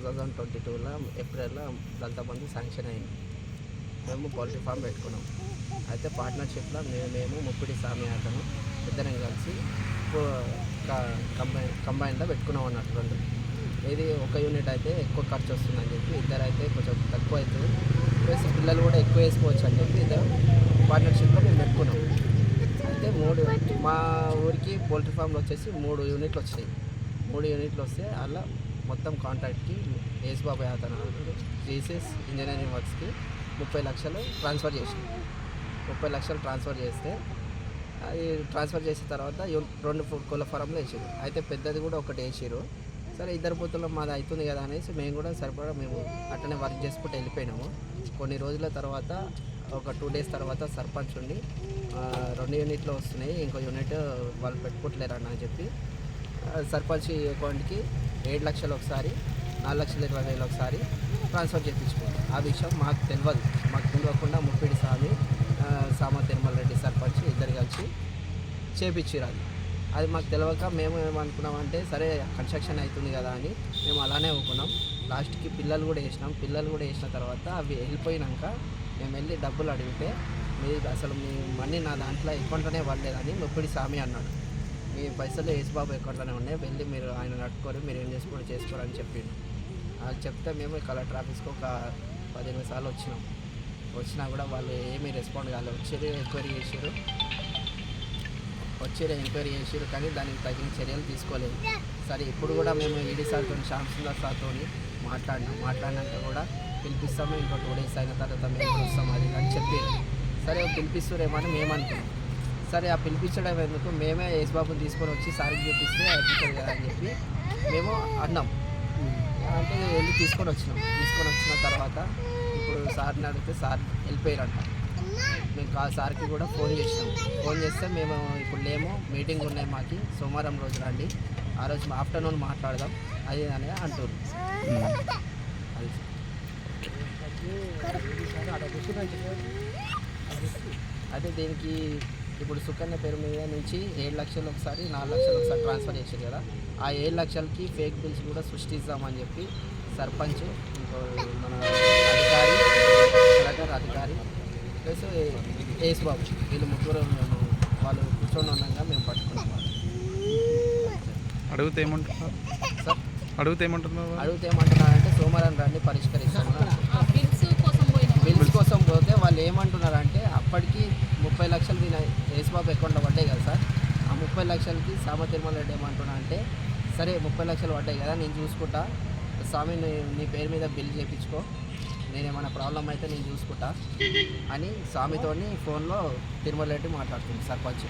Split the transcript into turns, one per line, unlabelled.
2022లో ఏప్రిల్లో దళిత బంధు శాంక్షన్ అయింది. మేము పౌల్ట్రీ ఫామ్ పెట్టుకున్నాం. అయితే పార్ట్నర్షిప్లో మేము ముప్పిడి సామి అతను ఇద్దరం కలిసి కంబైన్లో పెట్టుకున్నాం అన్నట్టు రెండు. ఇది ఒక యూనిట్ అయితే ఎక్కువ ఖర్చు వస్తుందని చెప్పి ఇద్దరు అయితే కొంచెం తక్కువ అవుతుంది ప్లస్ పిల్లలు కూడా ఎక్కువ వేసుకోవచ్చు అని చెప్పి ఇద్దరు పార్ట్నర్షిప్లో మేము పెట్టుకున్నాం. అయితే మా ఊరికి పౌల్ట్రీ ఫామ్లో వచ్చేసి 3 యూనిట్లు వచ్చినాయి. 3 యూనిట్లు వస్తే అలా మొత్తం కాంట్రాక్ట్కి యేసుబాబు అతను జీసీఎస్ ఇంజనీరింగ్ వర్క్స్కి 30 లక్షలు ట్రాన్స్ఫర్ చేసినాం. 30 లక్షలు ట్రాన్స్ఫర్ చేస్తే అది ట్రాన్స్ఫర్ చేసిన తర్వాత 2 కోళ్ళ ఫారంలో వేసారు. అయితే పెద్దది కూడా ఒకటి వేసారు. సరే ఇద్దరు పొత్తుల్లో మాది అవుతుంది కదా అనేసి మేము కూడా సరిపడా మేము అట్టనే వర్క్ చేసుకుంటూ వెళ్ళిపోయినాము. కొన్ని రోజుల తర్వాత ఒక 2 డేస్ తర్వాత సర్పంచ్ ఉండి 2 యూనిట్లు వస్తున్నాయి, ఇంకో యూనిట్ వాళ్ళు పెట్టుకోవట్లేరు అని చెప్పి సర్పంచ్ అకౌంట్కి 7 లక్షలు ఒకసారి 4,20,000 ఒకసారి ట్రాన్స్ఫర్ చేయించుకున్నాం. ఆ విషయం మాకు తెలియకుండా ముప్పిడి స్వామి సామ తిరుమల రెడ్డి సర్పంచ్ ఇద్దరు కలిసి చేపించారు. అది మాకు తెలియక మేము ఏమనుకున్నామంటే సరే కన్స్ట్రక్షన్ అవుతుంది కదా అని మేము అలానే ఊకున్నాం. లాస్ట్కి పిల్లలు కూడా వేసిన తర్వాత అవి వెళ్ళిపోయినాక మేము వెళ్ళి డబ్బులు అడిగితే అసలు మీ మనీ నా దాంట్లో అకౌంట్లోనే పడలేదని ముప్పిడి స్వామి అన్నాడు. మీ పైసలు యేసుబాబు అకౌంట్లోనే ఉన్నాయి, వెళ్ళి మీరు ఆయన నట్టుకొని మీరు ఏం చేసుకోరని చెప్పిండు. అది చెప్తే మేము కలెక్టర్ ఆఫీస్కి ఒక 15 సార్లు వచ్చినా కూడా వాళ్ళు ఏమీ రెస్పాండ్ కాలేదు. ఎంక్వైరీ చేసారు కానీ దానికి తగిన చర్యలు తీసుకోలేదు. సరే ఇప్పుడు కూడా మేము ఈడీ సార్తో శ్యామ్ సుందర్ సార్తో మాట్లాడినాక కూడా పిలిపిస్తాము, ఇంకో 2 డేస్ అయిన తర్వాత మేము వస్తాం అది అని చెప్పారు. సరే పిలిపిస్తారేమో అని మేము అనుకున్నాం. సరే ఆ పిలిపించడం ఎందుకు, మేమే యేసుబాబుని తీసుకొని వచ్చి సార్కి చూపిస్తే అయిపోతుంది కదా అని చెప్పి మేము అన్నాం. అంటే వెళ్ళి తీసుకొని వచ్చిన తర్వాత ఇప్పుడు సార్ని అడిగితే సార్ వెళ్ళిపోయారంట. మేము సార్కి కూడా ఫోన్ చేస్తే మేము ఇప్పుడు లేము, మీటింగ్ ఉన్నాయి మాకు, సోమవారం రోజు రండి, ఆ రోజు ఆఫ్టర్నూన్ మాట్లాడదాం అది అని అంటారు. అదే దీనికి ఇప్పుడు సుకన్య పేరు మీద నుంచి 7 లక్షలు ఒకసారి 4 లక్షలు ఒకసారి ట్రాన్స్ఫర్ చేశారు కదా, ఆ 7 లక్షలకి ఫేక్ బిల్స్ కూడా సృష్టిస్తామని చెప్పి సర్పంచ్, ఇంకో మన అధికారి ప్లస్ యేసుబాబు వీళ్ళు ముగ్గురు వాళ్ళు కూర్చొని ఉండగా మేము పట్టుకున్నాం.
అడిగితే
ఏమంటున్నారంటే సోమవారం రండి పరిష్కరిస్తాము. బిల్స్ కోసం పోతే వాళ్ళు ఏమంటున్నారంటే అప్పటికి 30 లక్షలు యేసుబాబు అకౌంట్లో పడ్డాయి కదా సార్, ఆ 30 లక్షలకి సామ తిరుమల రెడ్డి ఏమంటున్నా అంటే సరే 30 లక్షలు పడ్డాయి కదా నేను చూసుకుంటా, స్వామి నీ పేరు మీద బిల్ చేయించుకో, నేనేమైనా ప్రాబ్లం అయితే నేను చూసుకుంటా అని స్వామితోని ఫోన్లో తిరుమల రెడ్డి మాట్లాడుతుంది సర్పంచ్.